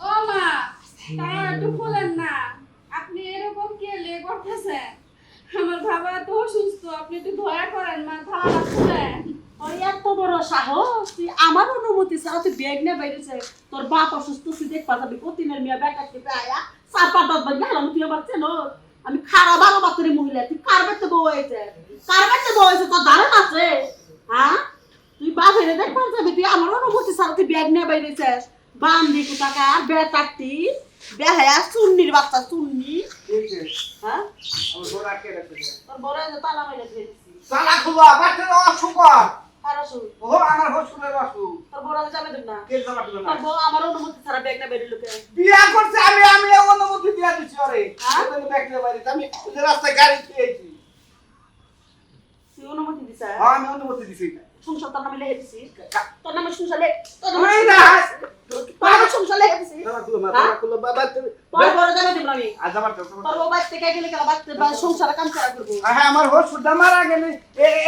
ও মা, তাও একটু খুলেন না। আপনি এরকম কে লে করতেছেন? আমার বাবা তো অসুস্থ, আপনি একটু দয়া করেন মা, থালাটা খুলেন। ওই এত বড় সাহস, তুই আমার অনুমতি ছাড়া তুই ব্যাগ নিয়ে বাইরেছে। তোর বাপ অসুস্থ, তুই দেখবা যাবি কতিনের মেয়ে ব্যাগ রাখতে আয়া চার পাঁচ দশ বার গেলাম। তুই আমার চেনো? আমি খারাপ আরো বাচ্চারি মহিলা, তুই কার বাড়িতে বউ হয়েছে? কার বাড়িতে বউ হয়েছে তোর ধারণা আছে? হ্যাঁ, তুই বাপেরে দেখবা যাবি, তুই আমার অনুমতি ছাড়া তুই ব্যাগ নিয়ে বাইরেছিস। বান্দি কোথাকার বেটাটি বেহায়া চুন্নির বাচ্চা চুন্নি। হ্যাঁ, তোর বড় হয়েছে তালা মাইরে দিয়েছি। সালা খুবা বাচ্চা অসুকর কার অসুখ? ও আমার হসুরের অসুখ তোর বড় যাবে দেব না? কে জামা দিল না তোর বউ আমার অনুমতি ছাড়া ব্যাগ নিয়ে বেরিয়ে লোকে। বিয়া করছে আমি অনুমতি দিয়া দিছি ওরে আমি দেখতে পারি আমি ওই রাস্তায় গাড়ি খেয়েছি তুই অনুমতি দিছ? হ্যাঁ আমি অনুমতি দিছি সংসার তোর নামে লিখে দিছি। তোর নামে সংসার লেখ, তোর ওই নামে না সংসার লিখে দিছি। সালা খুবা সালা খুবা বাবা তোর বড় যাবে দেব না আমি। আজ আমার তো তোর বউ বাইতে কে গেলে কেলা বাইতে সংসারে কাম করা করব। হ্যাঁ আমার হসুরটা মারা গেলে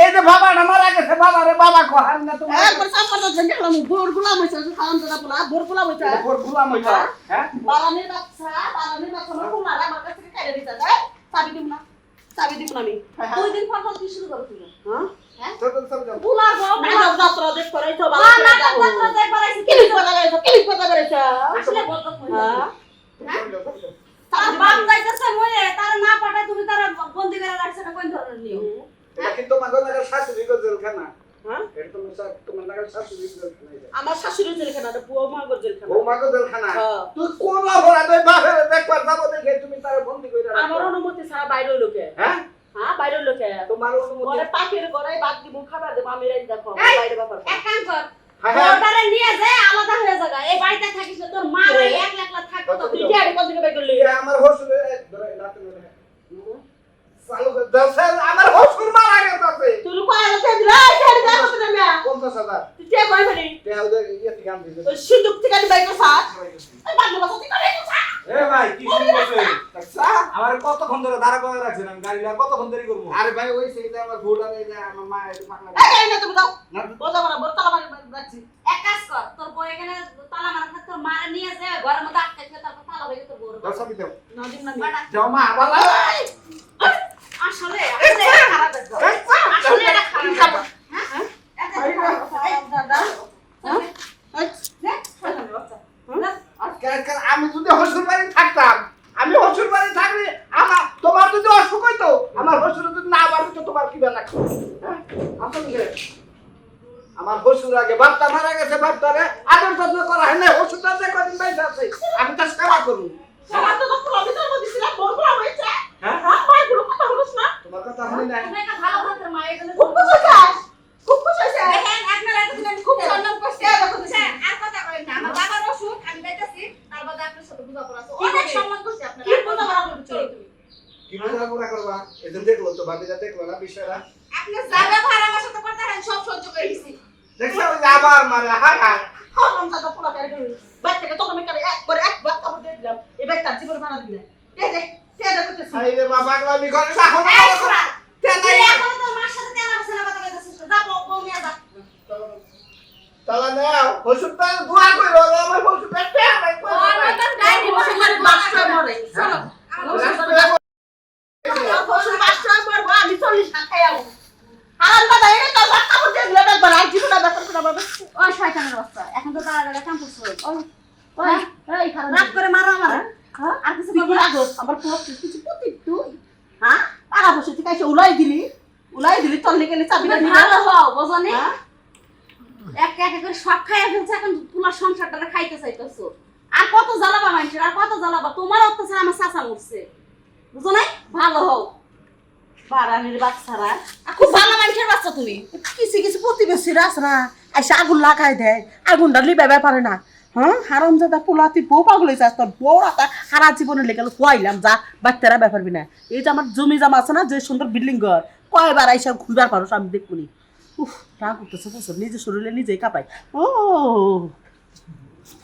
এই যে বাবাটা মারা গেছে বাবা রে বাবা কহান না তুমি একবার সাফার দাও দেখলাম ভোর গুলা হইছে খাওয়ান দাদা পোলা ভোর গুলা হইছে। ওর গুলাম হইছে হ্যাঁ বারানের বাচ্চা আমার পোলা আমার কাছে থেকে কাইরে দিতা যায়। চাবি দিব না, চাবি দিব না আমি। দুই দিন পর কি শুরু করব তুই? হ্যাঁ, চল চল চল পোলা গো না যাত্রা দেখ করে তো বাবা না যাত্রা দেখ বাড়াইছি। কিলিক কথা গাইছো, কিলিক কথা গাইছো। আসলে বলতো হ্যাঁ, তার বাপ যাইতেছে মরে, তার না পাঠায় তুমি তার বন্দি করে রাখছ, না কোন ধরনের নিয়ম? এটা কিন্তু মাগো না শাশুড়ি গো জেলখানা হ্যাঁ, এটা তোমার নাগাল শাশুড়ি জেলখানা আমার শাশুড়ি জেলখানা, বউ মা গো জেলখানা। ও মাগো জেলখানা হ্যাঁ। তুই কোন অপরাধে বাপের দেখবার যাবো দেখে তুমি তার বন্দি কইরা রাখো আমার অনুমতি ছাড়া বাইরে লোকে। হ্যাঁ হ্যাঁ, বাইরে লোকে। তোমার অনুমতি ঘরে পাখির ঘরে বাদ দিব খাবার দেব আমি রাই দেখো এই, বাইরে ব্যাপার। এক কাম কর, হ্যাঁ, হ্যাঁ। ওটারে নিয়ে যায় আলাদা হয়ে যাগা। এই বাড়িতে থাকিস না, তোর মা আর একলা একলা থাকবো তো। তুই কি কোন দিকে বাইরে এ আমার হসুর ধরে রাতে ধরে চালু করে দাও স্যার আমার হসুর মারা গেছে তুই কই আলো দিলা এই ছেড়ে দাও তো না। 50,000 তুই কে কই ফেলি? তে ওদের ইয়ে থেকে আন দিছে ওই সিন্ধুক থেকে বাইরে কসা এই বাদ বাদ তুই করে কসা। এ ভাই কি শুরু করছে? আমার কতক্ষণ ধরে দাঁড়া করে রাখছেন, আমি গাড়িটা কতক্ষণ দেরি করবো? আরে ভাই ওই সেইটা আমার ভুল আর এই যে আমার মা একটু পাগলা এই না তুমি দাও বোঝা না বড় তালা মারি রাখছি। এক কাজ কর, তোর বউ এখানে তালা মারা থাক, তোর মারে নিয়ে যায় ঘরের মধ্যে আটকে দিয়ে তারপর তালা ভেঙে তোর বউর দশ আমি দাও না দিন না বাড়া। যাও মা বাবা আসলে এটা খারাপ একদম। আসলে এটা খারাপ। হ্যাঁ? এটা খারাপ। দাদা হ্যাঁ দেখ, শয়তানের বাচ্চা। দেখ, আজকে আমি যদি হসুর বাড়ি থাকতাম আমি হসুর বাড়ি থাকলে আমার তোমার যদি অসুখ হইতো আমার হসুর যদি না বাড়ি তো তোমার কি বেলা হ্যাঁ আসলে আমার হসুর আগে বাপটা মারা গেছে বাপটারে আদর যত্ন করা হয় না হসুরটা যে কদিন বাইরে আছে আমি তার সেবা করবো সারা তো প্রবলেম দিছিলাম বড় বড় হইছে। হ্যাঁ হ্যাঁ বাইরে কথা বলছ না। তোমার কথা শুনি না তুমি একটা ভালো ঘরের মা, এখানে খুব খুশি হইছে, খুব খুশি হইছে। দেখেন, আপনারা এতদিন আমি খুব সম্মান করছি। হ্যাঁ, আর কথা বলেন না। আমার বাবার অসুখ, আমি যাইতাছি, তার বাদে আপনার সাথে বোঝাপড়া আছে। অনেক সম্মান করছি আপনারা। কি বোঝাপড়া করছো? চলো তুমি। কি বোঝাপড়া করবা এদিন দেখলো তো ভাবিরা দেখলো না বিষয়টা আপনি যা ব্যবহার আমার সাথে করতে পারেন, সব সহ্য করে নিছি। দেখছো ওই যে আবার মানে হায় হায় হারাম দাদা পোলা করে গেল। বাচ্চাকে তখন আমি করে একবার কাপড় দিয়ে দিলাম। এবার তার জীবন বানা দিলে। এই দেখ, তেদা করতেছিস। আই রে বাবা গলামি করে রাখো না এই শোনা, তুই এখনো তোর মার সাথে তেলা বসে কথা কইতাছিস। যা বউ নিয়ে যা। তালা নাও হসুরটা দোয়া কইরো আমার হসুরটা পেট নাই ও, আমার তো ডাইনি বসে আমার বাচ্চা মরে। চলো, আমার বছর বাচ্চা মরবো আমি 40 না খাইয়াও। হারাম দাদা এই তো কাপড় দিয়ে দিলাম একবার আর জীবন ব্যাপার করে বাবা। ওই শয়তানের বাচ্চা, এখন তো তাড়াতাড়ি কাম করছ। ওই এই খারাপ রাগ করে মারো আমার। হ্যাঁ আর কিছু তুই কি বলবো না। রাখো আমার পুরো কিছু পুতি তুই হ্যাঁ টাকা বসে ঠিক আছে উলাই দিলি চললে গেলে চাবিটা তুমি নিয়ে ভালো হও, বুঝনি? হ্যাঁ এক এক করে সব খাইয়া ফেলছে, এখন পুরা সংসারটা খাইতে চাইতেছো। আর কত জ্বালাবা মানুষের, আর কত জ্বালাবা? তোমার অত্যাচার আমার চাচা মরছে, বুঝো নাই? ভালো হও। বারানির বাচ্চারা খুব ভালো মানুষের বাচ্চা তুমি। কিছু প্রতিবেশীরা আছে না এসে আগুন লাগাই দেয় আগুনটা লিবাই পারে না। হ্যাঁ হারাম দাদা পোলা তুই বউ পাগল হয়েছে তোর বউ রাতা সারা জীবনে লেগে খুয়াইলাম যা বাচ্চারা ব্যাপারবি না। এই যে আমার জমি জামা আছে না যে সুন্দর বিল্ডিং ঘর কয়বার আইসা ঘুরবার পারো আমি দেখুনি। উফ রাগ করতেছে বছর নিজে শরীরে নিজেই কাঁপাই ও